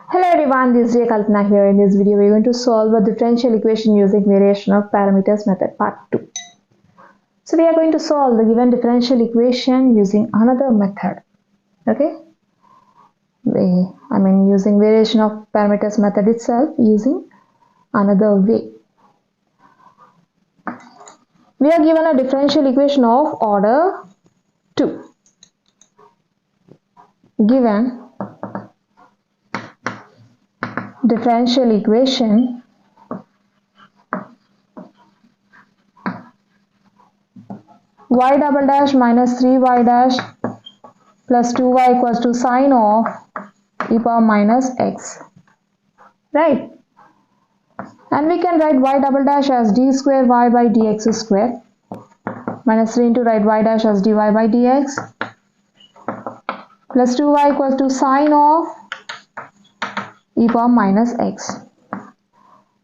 Hello everyone, this is Chinnaiah Kalpana here. In this video, we're going to solve a differential equation using variation of parameters method part 2. So we are going to solve the given differential equation using another method. Okay? Using variation of parameters method itself using another way. We are given a differential equation of order 2. Given differential equation y double dash minus 3y dash plus 2y equals to sine of e power minus x, right? And we can write y double dash as d square y by dx square minus 3 into write y dash as dy by dx plus 2y equals to sine of e power minus x.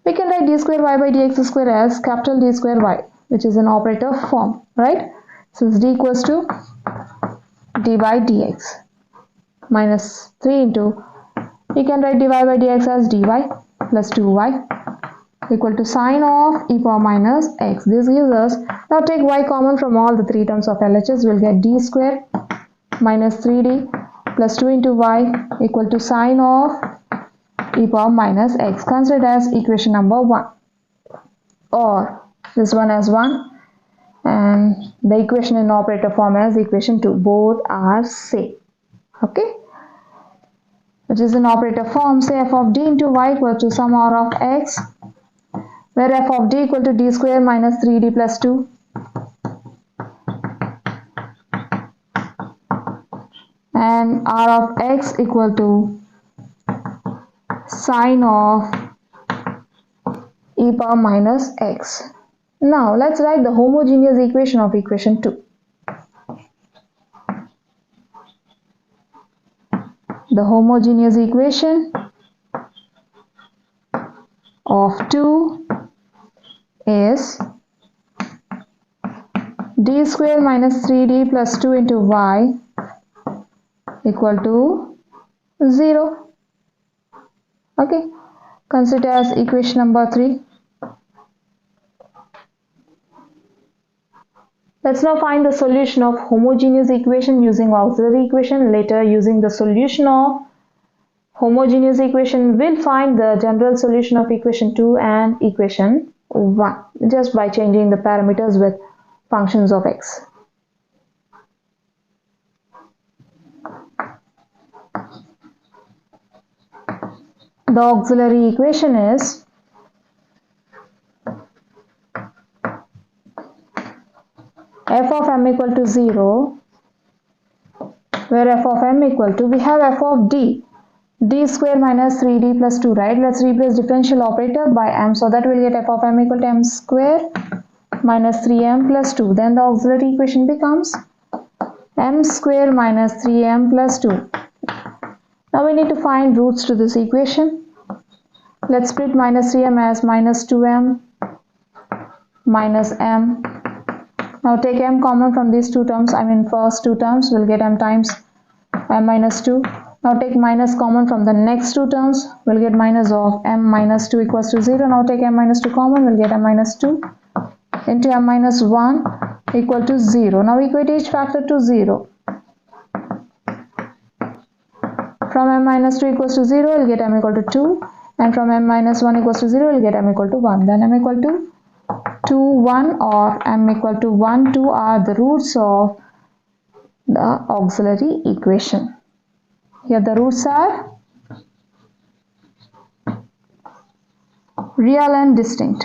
We can write d square y by dx square as capital D square y, which is an operator form, right? Since d equals to d by dx minus 3 into, we can write dy by dx as dy plus 2y equal to sine of e power minus x. This gives us, now take y common from all the three terms of LHS, we'll get d square minus 3d plus 2 into y equal to sine of e power minus x, considered as equation number 1, or this one as 1 and the equation in operator form as equation 2. Both are same, okay, which is in operator form. Say f of d into y equal to sum r of x, where f of d equal to d square minus 3d plus 2 and r of x equal to sine of e power minus x. Now let's write the homogeneous equation of equation 2. The homogeneous equation of 2 is d square minus 3d plus 2 into y equal to 0. Okay, consider as equation number 3. Let's now find the solution of homogeneous equation using auxiliary equation. Later, using the solution of homogeneous equation, we'll find the general solution of equation 2 and equation 1 just by changing the parameters with functions of x. The auxiliary equation is f of m equal to 0, where f of m equal to, we have f of d square minus 3d plus 2, right? Let's replace differential operator by m, so that we'll get f of m equal to m square minus 3m plus 2. Then the auxiliary equation becomes m square minus 3m plus 2. Now we need to find roots to this equation. Let's split minus 3m as minus 2m minus m. Now take m common from these two terms, first two terms, we'll get m times m minus 2. Now take minus common from the next two terms, we'll get minus of m minus 2 equals to 0. Now take m minus 2 common, we'll get m minus 2 into m minus 1 equal to 0. Now equate each factor to 0. From m minus 2 equals to 0, we'll get m equal to 2. And from m minus 1 equals to 0, we'll get m equal to 1. Then m equal to 2, 1 or m equal to 1, 2 are the roots of the auxiliary equation. Here the roots are real and distinct.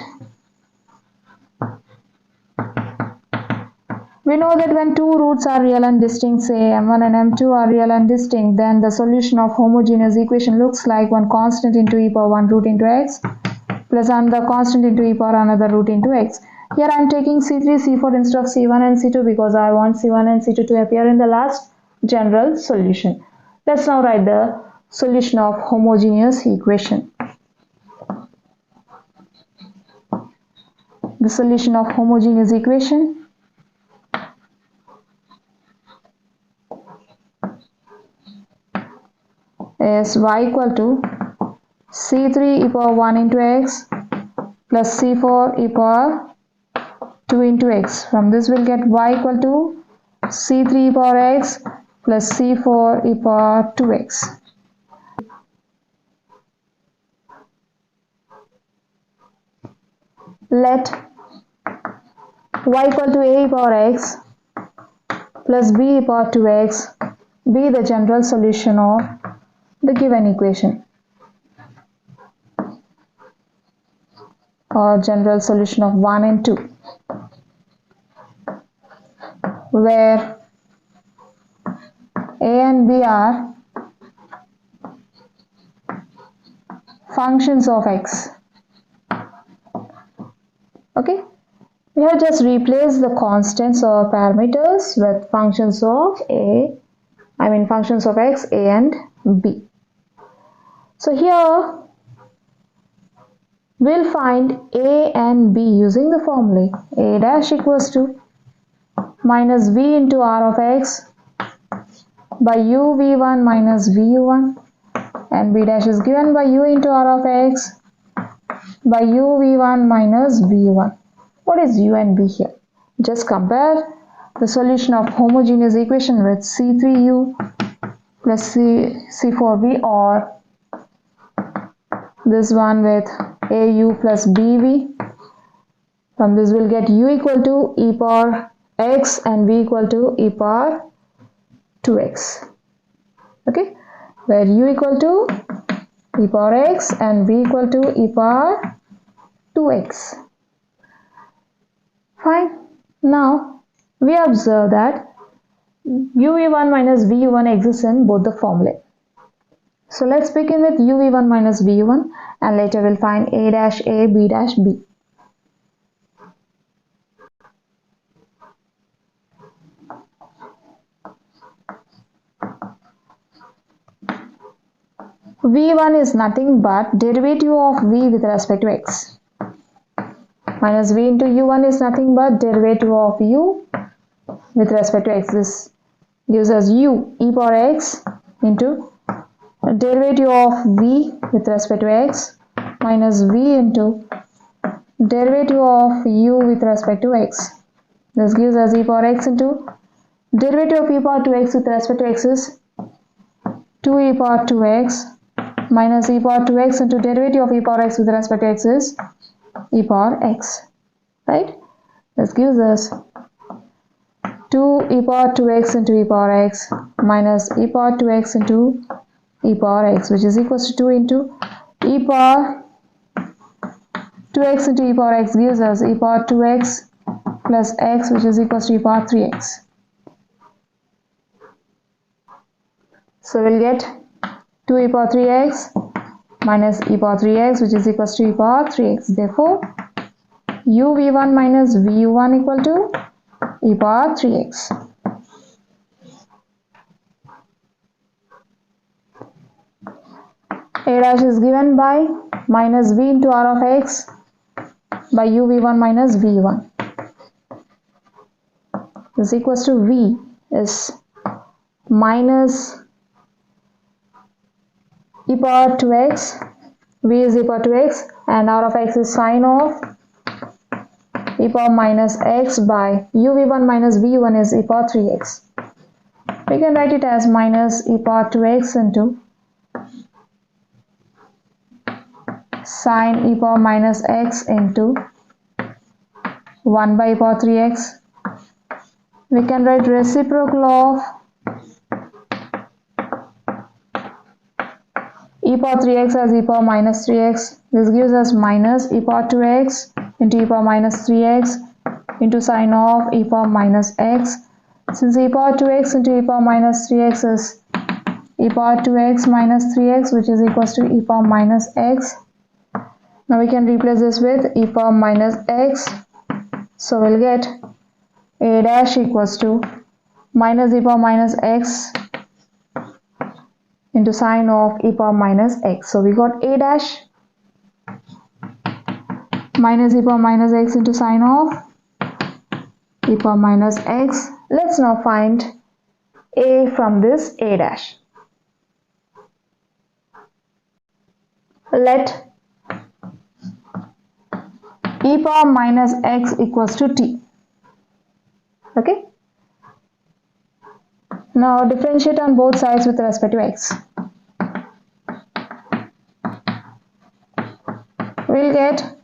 We know that when two roots are real and distinct, say m1 and m2 are real and distinct, then the solution of homogeneous equation looks like one constant into e power 1 root into x plus another constant into e power another root into x. Here I am taking C3, C4 instead of C1 and C2 because I want C1 and C2 to appear in the last general solution. Let's now write the solution of homogeneous equation. The solution of homogeneous equation is y equal to c3 e power 1 into x plus c4 e power 2 into x. From this we'll get y equal to c3 e power x plus c4 e power 2x. Let y equal to a e power x plus b e power 2x be the general solution of the given equation, or general solution of 1 and 2, where a and b are functions of x. Okay, we have just replaced the constants or parameters with functions of functions of x, a and b. So here we'll find a and b using the formula a dash equals to minus v into r of x by u v1 minus vu1, and b dash is given by u into r of x by u v1 minus v1. What is u and b here? Just compare the solution of homogeneous equation with c3u plus c4v, or this one with au plus bv. From this we'll get u equal to e power x and v equal to e power 2x. Okay, where u equal to e power x and v equal to e power 2x. Fine. Now we observe that uv1 minus vu1 exists in both the formulae. So let's begin with uv1 minus vu1, and later we'll find a dash a, b dash b. v1 is nothing but derivative of v with respect to x, minus v into u1 is nothing but derivative of u with respect to x. This gives us u e power x into derivative of v with respect to x minus v into derivative of u with respect to x. This gives us e power x into derivative of e power 2x with respect to x is 2 e power 2x minus e power 2x into derivative of e power x with respect to x is e power x, right? This gives us 2 e power 2x into e power x minus e power 2x into e power x, which is equals to 2 into e power 2x into e power x gives us e power 2x plus x, which is equals to e power 3x. So we'll get 2 e power 3x minus e power 3x, which is equals to e power 3x. Therefore, u v1 minus vu1 equal to e power 3x. A dash is given by minus v into r of x by u v1 minus v1. This equals to v is minus e power 2x, v is e power 2x, and r of x is sine of e power minus x by u v1 minus v1 is e power 3x. We can write it as minus e power 2x into sine e power minus x into 1 by e power 3x. We can write reciprocal of e power 3x as e power minus 3x. This gives us minus e power 2x into e power minus 3x into sine of e power minus x. Since e power 2x into e power minus 3x is e power 2x minus 3x, which is equals to e power minus x. Now we can replace this with e power minus x. So we'll get a dash equals to minus e power minus x into sine of e power minus x. So we got a dash minus e power minus x into sine of e power minus x. Let's now find a from this a dash. Let e power minus x equals to t. Okay. Now differentiate on both sides with respect to x. We'll get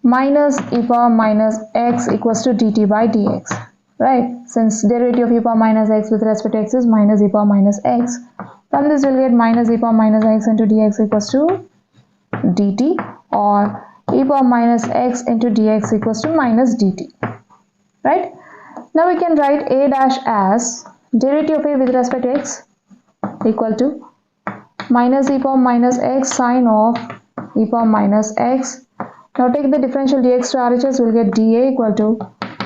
minus e power minus x equals to dt by dx. Right? Since derivative of e power minus x with respect to x is minus e power minus x. From this we'll get minus e power minus x into dx equals to dt, or e power minus x into dx equals to minus dt. Right? Now we can write a dash as derivative of a with respect to x equal to minus e power minus x sine of e power minus x. Now take the differential dx to RHS, we'll get dA equal to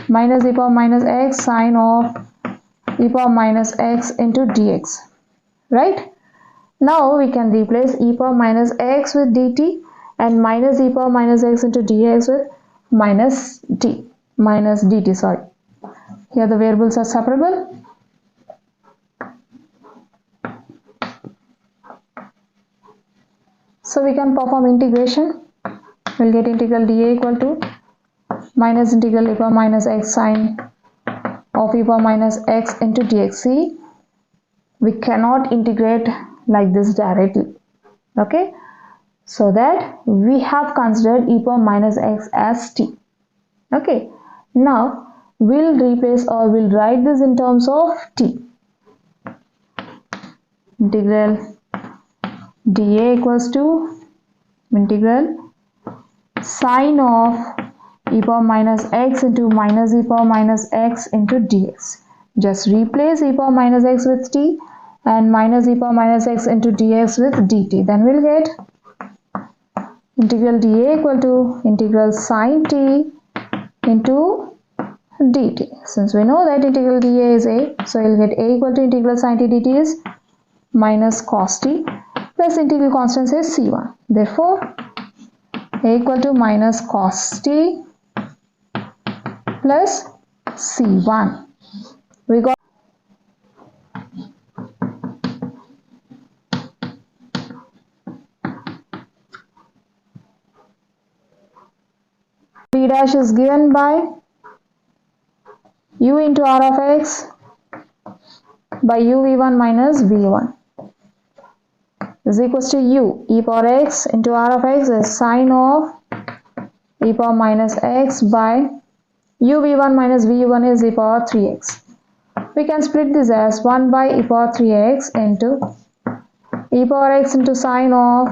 minus e power minus x sine of e power minus x into dx. Right? Now we can replace e power minus x with dt and minus e power minus x into dx with minus dt, sorry. Here the variables are separable. So we can perform integration. We'll get integral dA equal to minus integral e power minus x sine of e power minus x into dx. See, we cannot integrate like this directly. Okay, so that we have considered e power minus x as t. Okay, now we'll replace, or we'll write this in terms of t. Integral dA equals to integral sine of e power minus x into minus e power minus x into dx. Just replace e power minus x with t and minus e power minus x into dx with dt. Then we'll get integral dA equal to integral sine t into dt. Since we know that integral dA is a, so we'll get a equal to integral sine t dt is minus cos t plus integral constant is c1. Therefore, a equal to minus cos t plus c1. We got b dash is given by u into r of x by uv1 minus v1 is equals to u e power x into r of x is sine of e power minus x by uv1 minus v1 is e power 3x. We can split this as 1 by e power 3x into e power x into sine of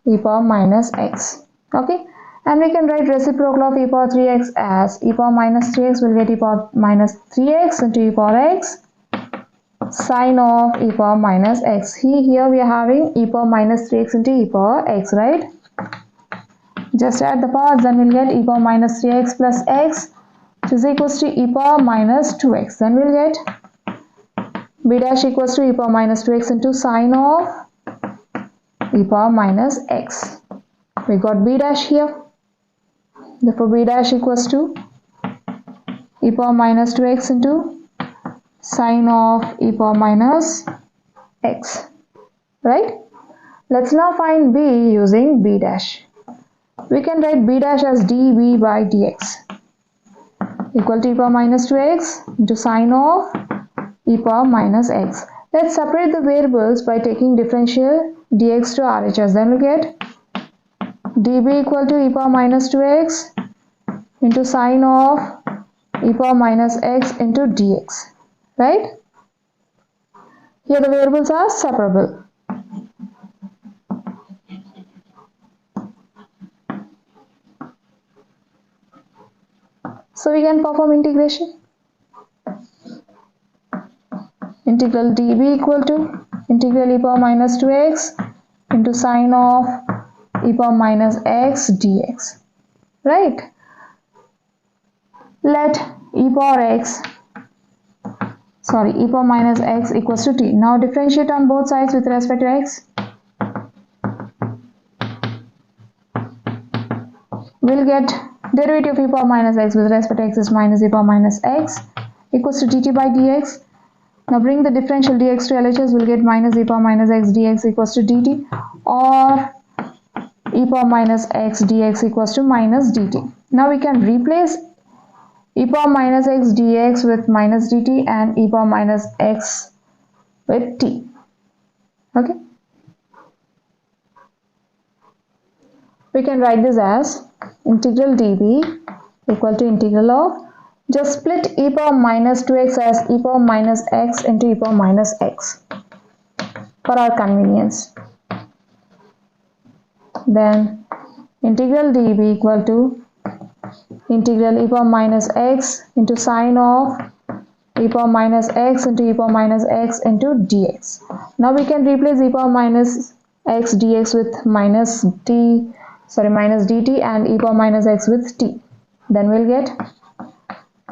e power minus x. Okay, and we can write reciprocal of e power 3x as e power minus 3x will get e power minus 3x into e power x sine of e power minus x. Here we are having e power minus 3x into e power x, right? Just add the powers, then we'll get e power minus 3x plus x, which is equals to e power minus 2x. Then we'll get b dash equals to e power minus 2x into sine of e power minus x. We got b dash here. Therefore, b dash equals to e power minus 2x into sine of e power minus x. Right? Let's now find b using b dash. We can write b dash as db by dx equal to e power minus 2x into sine of e power minus x. Let's separate the variables by taking differential dx to RHS. Then we get db equal to e power minus 2x into sine of e power minus x into dx. Right? Here the variables are separable. So we can perform integration. Integral db equal to integral e power minus 2x into sine of e power minus x dx. Right? Let e power minus x equals to t. Now differentiate on both sides with respect to x. We'll get derivative of e power minus x with respect to x is minus e power minus x equals to dt by dx. Now bring the differential dx to LHS, we'll get minus e power minus x dx equals to dt, or e power minus x dx equals to minus dt. Now we can replace e power minus x dx with minus dt and e power minus x with t. Okay, we can write this as integral dv equal to integral of, just split e power minus 2x as e power minus x into e power minus x for our convenience. Then integral dv equal to integral e power minus x into sine of e power minus x into e power minus x into dx. Now we can replace e power minus x dx with minus dt and e power minus x with t. Then we'll get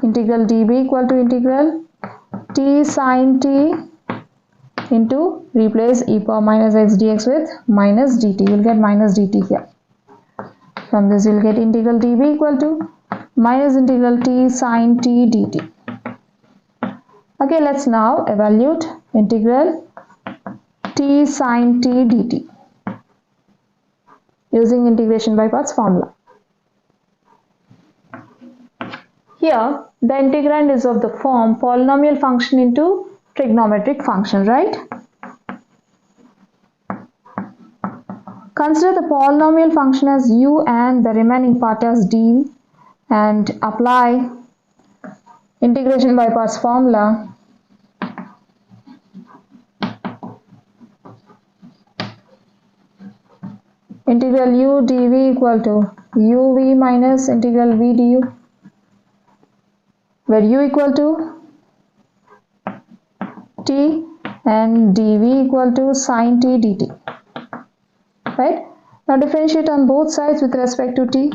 integral dv equal to integral t sine t into, replace e power minus x dx with minus dt. You'll get minus dt here. From this you'll get integral dv equal to minus integral t sine t dt. Okay, let's now evaluate integral t sine t dt using integration by parts formula. Here the integrand is of the form polynomial function into trigonometric function, right? Consider the polynomial function as u and the remaining part as d and apply integration by parts formula. Integral u dv equal to uv minus integral v du, where u equal to t and dv equal to sine t dt. Right? Now differentiate on both sides with respect to t.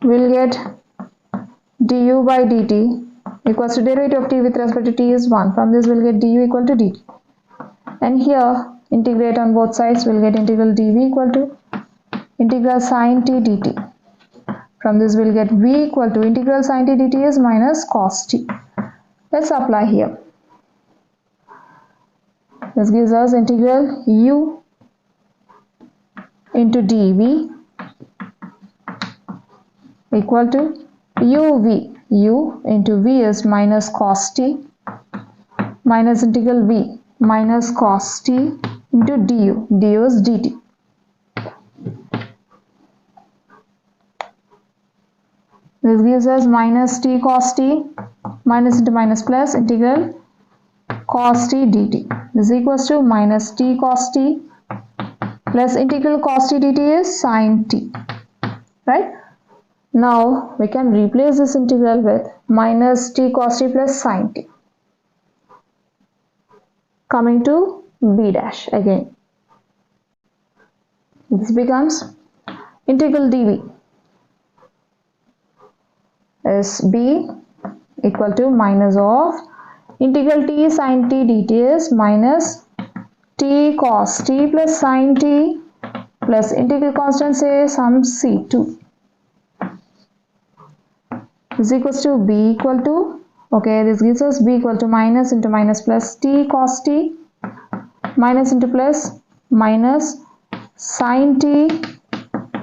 We'll get du by dt equals to derivative of t with respect to t is 1. From this we'll get du equal to dt. And here integrate on both sides, we'll get integral dv equal to integral sine t dt. From this we'll get v equal to integral sine t dt is minus cos t. Let's apply here. This gives us integral u into dv equal to uv. U into v is minus cos t minus integral v minus cos t into du. Du is dt. This gives us minus t cos t, minus into minus plus integral cos t dt. This equals to minus t cos t plus integral cos t dt is sine t. Right? Now we can replace this integral with minus t cos t plus sine t. Coming to b dash again. This becomes integral dv is b equal to minus of integral t sine t dt is minus t cos t plus sine t plus integral constant say some c2 is equals to b equal to, okay, this gives us b equal to minus into minus plus t cos t minus into plus minus sine t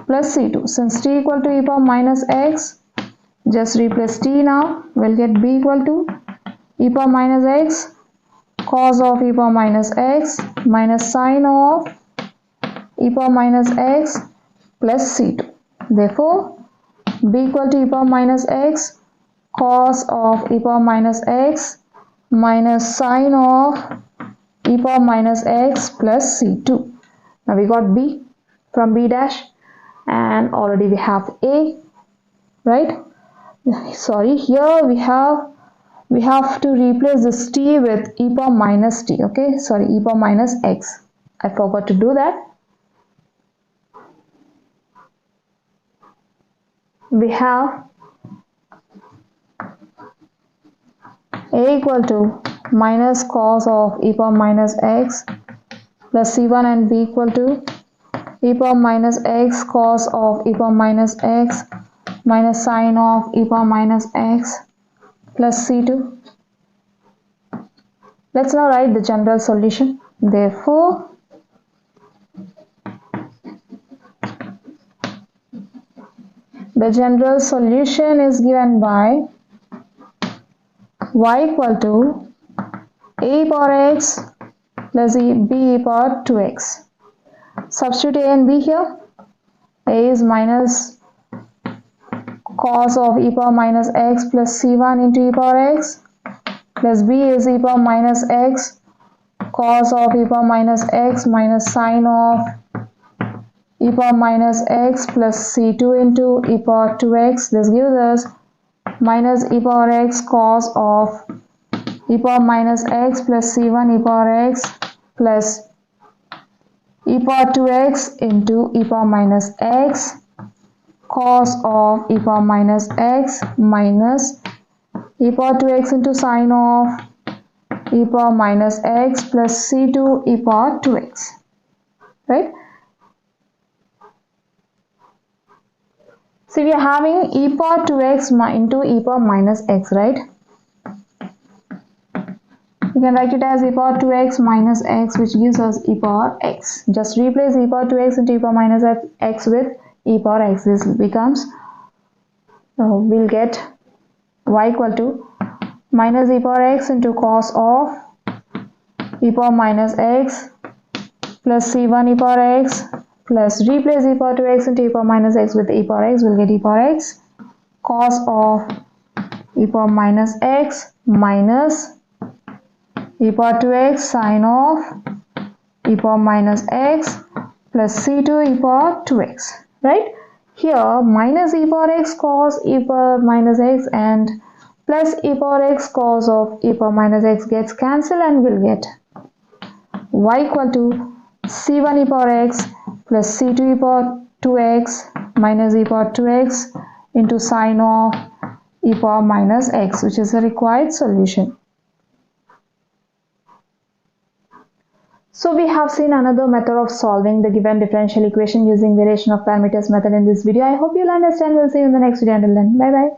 plus c2. Since t equal to e power minus x, just replace t now. We'll get b equal to e power minus x cos of e power minus x minus sine of e power minus x plus c2. Therefore, b equal to e power minus x cos of e power minus x minus sine of e power minus x plus c2. Now we got b from b dash and already we have a, right? Sorry, here we have to replace this t with e power minus t, okay? Sorry, e power minus x. I forgot to do that. We have a equal to minus cos of e power minus x plus c1 and b equal to e power minus x cos of e power minus x minus sine of e power minus x plus c2. Let's now write the general solution. Therefore, the general solution is given by y equal to a power x plus b power 2x. Substitute a and b here. A is minus cos of e power minus x plus c1 into e power x, plus b is e power minus x cos of e power minus x minus sine of e power minus x plus c2 into e power 2x. This gives us minus e power x cos of e power minus x plus c1 e power x plus e power 2x into e power minus x cos of e power minus x minus e power 2x into sine of e power minus x plus c2 e power 2x, right? So we are having e power 2x into e power minus x, right? You can write it as e power 2x minus x, which gives us e power x. Just replace e power 2x into e power minus x with e power x. This becomes, we'll get y equal to minus e power x into cos of e power minus x plus c1 e power x plus replace e power 2x into e power minus x with e power x. We'll get e power x cos of e power minus x minus e power 2x sine of e power minus x plus c2 e power 2x, right? Here minus e power x cos e power minus x and plus e power x cos of e power minus x gets cancelled, and we'll get y equal to c1 e power x plus c2 e power 2x minus e power 2x into sine of e power minus x, which is the required solution. So we have seen another method of solving the given differential equation using variation of parameters method in this video. I hope you'll understand. We'll see you in the next video. Until then, bye bye.